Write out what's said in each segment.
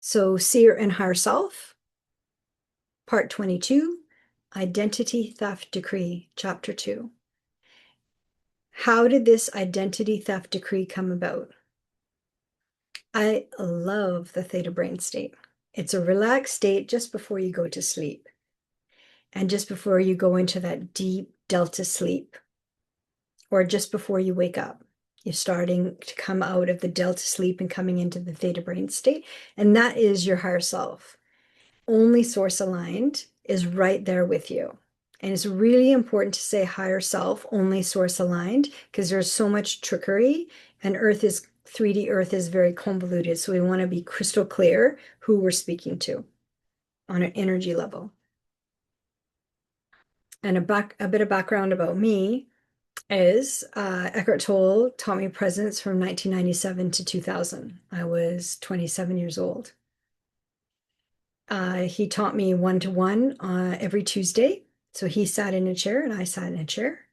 So, Seer and Higher Self, Part 22, Identity Theft Decree, Chapter 2. How did this identity theft decree come about? I love the theta brain state. It's a relaxed state just before you go to sleep and just before you go into that deep delta sleep or just before you wake up. You're starting to come out of the delta sleep and coming into the theta brain state, and that is your higher self. Only source aligned is right there with you. And it's really important to say higher self, only source aligned, because there's so much trickery and 3D Earth is very convoluted. So we want to be crystal clear who we're speaking to on an energy level. And a bit of background about me is Eckhart Tolle taught me presence from 1997 to 2000. I was 27 years old. He taught me one-to-one every Tuesday. So he sat in a chair and I sat in a chair.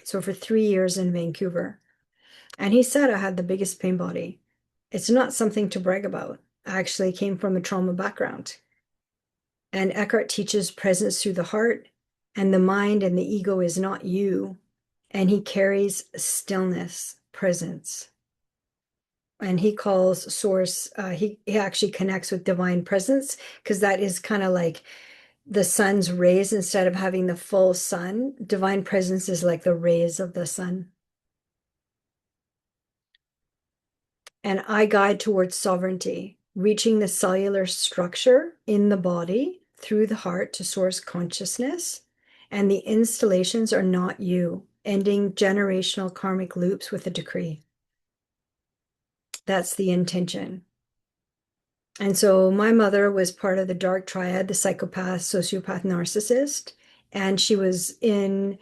So for 3 years in Vancouver. And he said I had the biggest pain body. It's not something to brag about. I actually came from a trauma background. And Eckhart teaches presence through the heart, and the mind and the ego is not you. And he carries stillness, presence. And he calls source, he actually connects with divine presence, because that is kind of like the sun's rays. Instead of having the full sun, divine presence is like the rays of the sun. And I guide towards sovereignty, reaching the cellular structure in the body through the heart to source consciousness. And the installations are not you, ending generational karmic loops with a decree. That's the intention. And so my mother was part of the dark triad, the psychopath, sociopath, narcissist, and she was in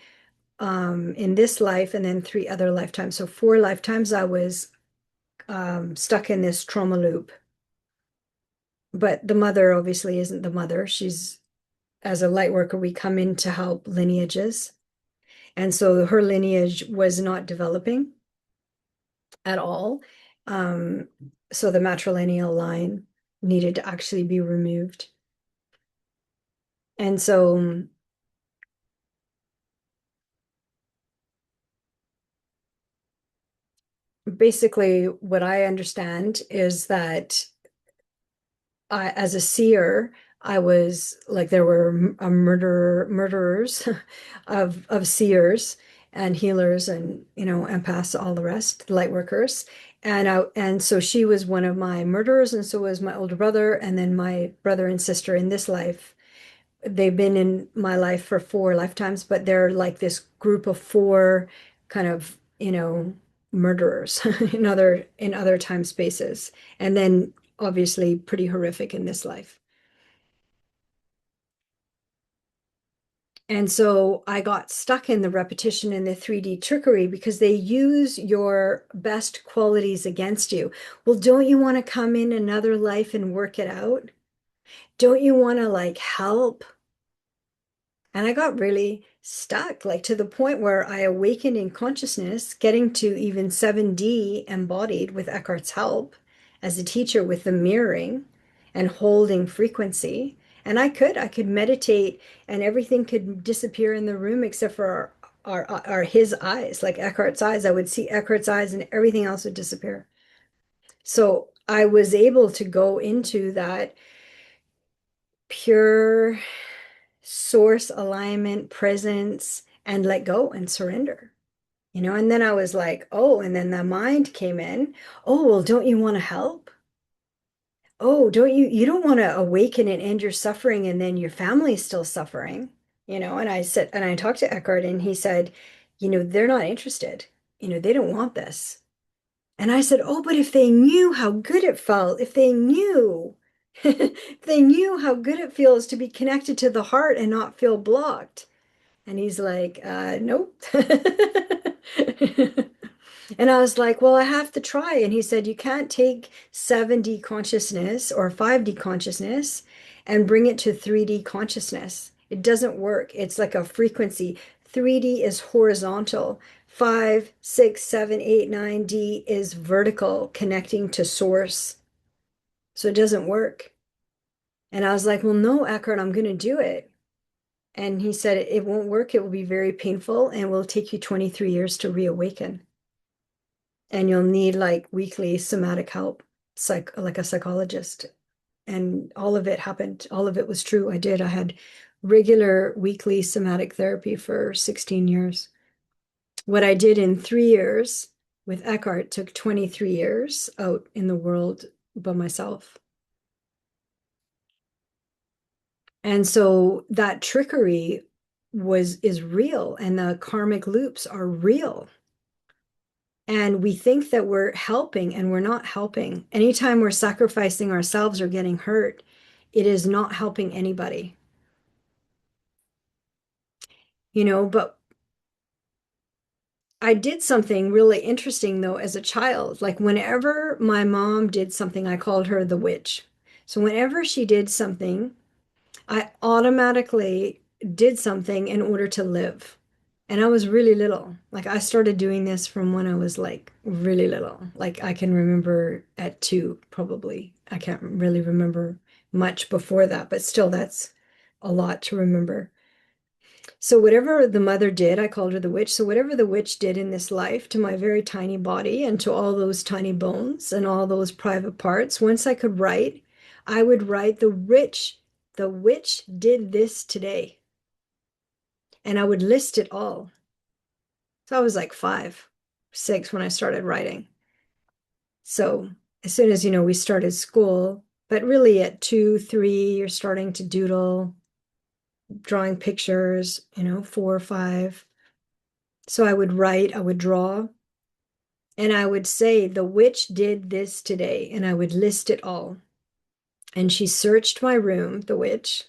this life and then 3 other lifetimes. So 4 lifetimes I was stuck in this trauma loop. But the mother obviously isn't the mother. She's, as a light worker, we come in to help lineages. And so her lineage was not developing at all. So the matrilineal line needed to actually be removed. And so basically what I understand is that as a seer, I was like, there were murderers of seers and healers and, empaths, all the rest, light workers. And so she was one of my murderers, and so was my older brother, and then my brother and sister in this life. They've been in my life for 4 lifetimes, but they're like this group of 4 kind of, murderers in other time spaces. And then obviously pretty horrific in this life. And so I got stuck in the repetition and the 3D trickery because they use your best qualities against you. Well, don't you want to come in another life and work it out? Don't you want to like help? And I got really stuck, like to the point where I awakened in consciousness, getting to even 7D embodied with Eckhart's help as a teacher with the mirroring and holding frequency. And I could meditate and everything could disappear in the room except for his eyes, like Eckhart's eyes. I would see Eckhart's eyes and everything else would disappear. So I was able to go into that pure source alignment, presence, and let go and surrender. And then I was like, oh, and then the mind came in. Oh, well, don't you want to help? Oh, you don't want to awaken and end your suffering and then your family's still suffering, and I said, and I talked to Eckhart and he said, they're not interested. They don't want this. And I said, oh, but if they knew how good it felt, if they knew, if they knew how good it feels to be connected to the heart and not feel blocked. And he's like, nope. And I was like, well, I have to try. And he said, you can't take 7D consciousness or 5D consciousness and bring it to 3D consciousness. It doesn't work. It's like a frequency. 3D is horizontal. 5, 6, 7, 8, 9D is vertical, connecting to source. So it doesn't work. And I was like, well, no, Eckhart, I'm going to do it. And he said, it won't work. It will be very painful and will take you 23 years to reawaken. And you'll need like weekly somatic help, like a psychologist. And all of it happened. All of it was true. I did. I had regular weekly somatic therapy for 16 years. What I did in 3 years with Eckhart took 23 years out in the world by myself. And so that trickery is real, and the karmic loops are real. And we think that we're helping, and we're not helping. Anytime we're sacrificing ourselves or getting hurt, it is not helping anybody. But I did something really interesting though as a child. Like whenever my mom did something, I called her the witch. So whenever she did something, I automatically did something in order to live. And I was really little. Like I started doing this from when I was like really little. Like I can remember at 2, probably. I can't really remember much before that, but still that's a lot to remember. So whatever the mother did, I called her the witch. So whatever the witch did in this life to my very tiny body and to all those tiny bones and all those private parts, once I could write, I would write the witch did this today. And I would list it all. So I was like 5, 6 when I started writing. So as soon as, we started school, but really at 2, 3, you're starting to doodle, drawing pictures, 4 or 5. So I would write, I would draw, and I would say, the witch did this today, and I would list it all. And she searched my room, the witch.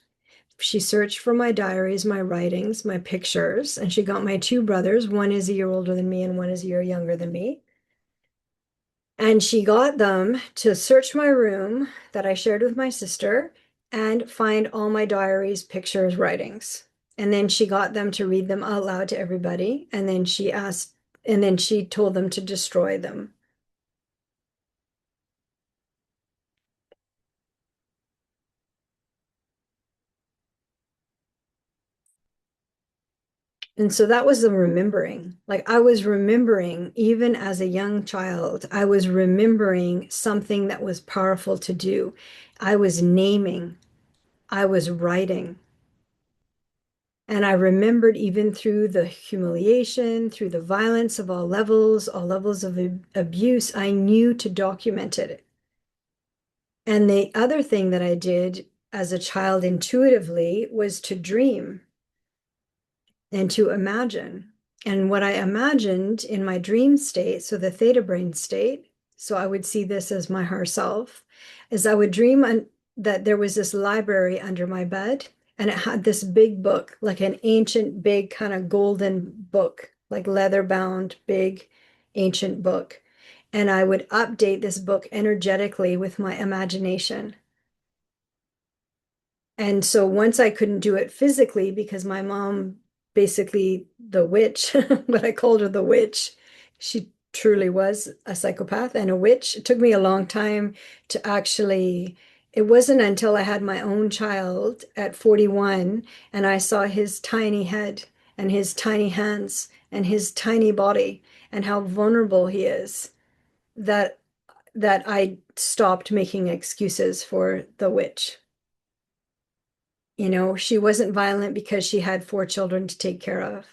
She searched for my diaries, my writings, my pictures, and she got my 2 brothers. One is a year older than me, and one is a year younger than me. And she got them to search my room that I shared with my sister and find all my diaries, pictures, writings. And then she got them to read them out loud to everybody. And then she told them to destroy them. And so that was the remembering. Like I was remembering, even as a young child, I was remembering something that was powerful to do. I was naming, I was writing. And I remembered even through the humiliation, through the violence of all levels of abuse, I knew to document it. And the other thing that I did as a child intuitively was to dream and to imagine. And what I imagined in my dream state, so the theta brain state, so I would see this as my higher self, is I would dream that there was this library under my bed and it had this big book, like an ancient, big kind of golden book, like leather bound, big ancient book. And I would update this book energetically with my imagination. And so once I couldn't do it physically because my mom, basically the witch, what I called her the witch, she truly was a psychopath and a witch. It took me a long time to actually, it wasn't until I had my own child at 41 and I saw his tiny head and his tiny hands and his tiny body and how vulnerable he is that I stopped making excuses for the witch. She wasn't violent because she had 4 children to take care of.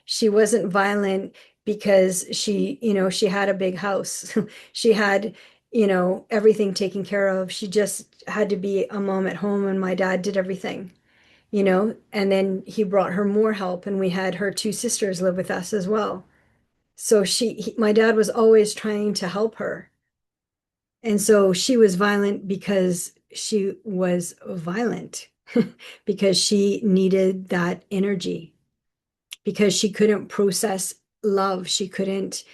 She wasn't violent because she had a big house. She had, everything taken care of. She just had to be a mom at home and my dad did everything, and then he brought her more help and we had her 2 sisters live with us as well. So my dad was always trying to help her. And so she was violent because she was violent, because she needed that energy, because she couldn't process love. She couldn't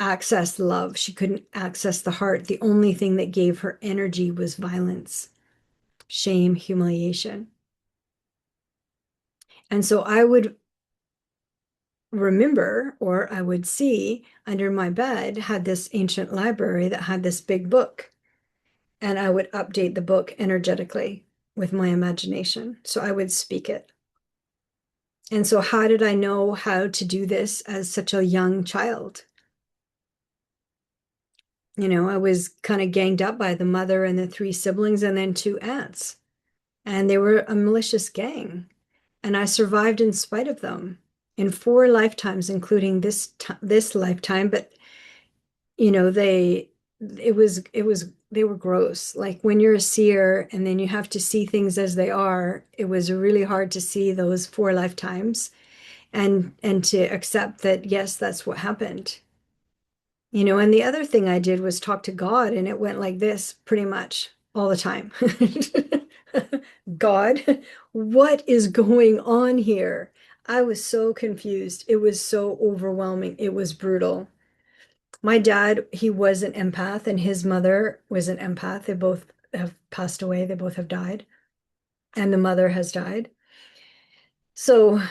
access love. She couldn't access the heart. The only thing that gave her energy was violence, shame, humiliation. And so I would remember, or I would see under my bed, had this ancient library that had this big book. and I would update the book energetically with my imagination. So I would speak it. And so how did I know how to do this as such a young child? You know, I was kind of ganged up by the mother and the three siblings and then two aunts. And they were a malicious gang. And I survived in spite of them in 4 lifetimes, including this lifetime. But you know, they were gross. Like when you're a seer and then you have to see things as they are, it was really hard to see those 4 lifetimes and to accept that, yes, that's what happened. You know, and the other thing I did was talk to God, and it went like this pretty much all the time. God, what is going on here? I was so confused. It was so overwhelming. It was brutal. My dad, he was an empath, and his mother was an empath. They both have passed away. They both have died, and the mother has died. So,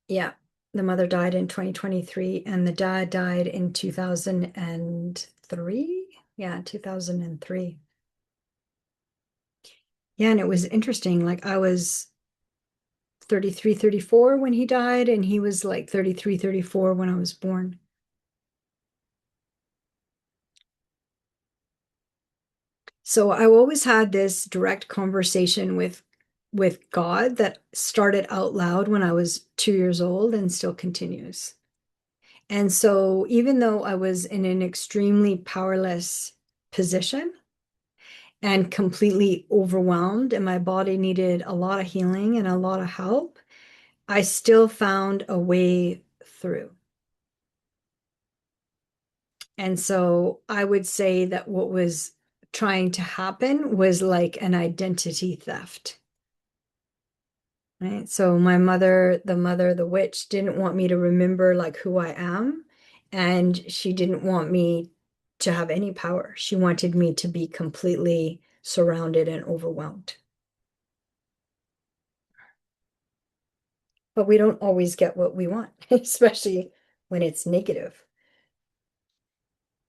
yeah, the mother died in 2023, and the dad died in 2003. Yeah, 2003. Yeah, and it was interesting. Like I was 33, 34 when he died, and he was like 33, 34 when I was born. So I always had this direct conversation with God that started out loud when I was 2 years old and still continues. And so even though I was in an extremely powerless position and completely overwhelmed, and my body needed a lot of healing and a lot of help, I still found a way through. And so I would say that what was trying to happen was like an identity theft. Right. So my mother, the witch, didn't want me to remember like who I am. And she didn't want me to have any power. She wanted me to be completely surrounded and overwhelmed. But we don't always get what we want, especially when it's negative.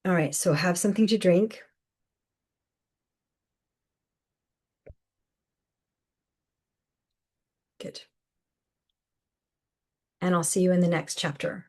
All right, so have something to drink. Good. And I'll see you in the next chapter.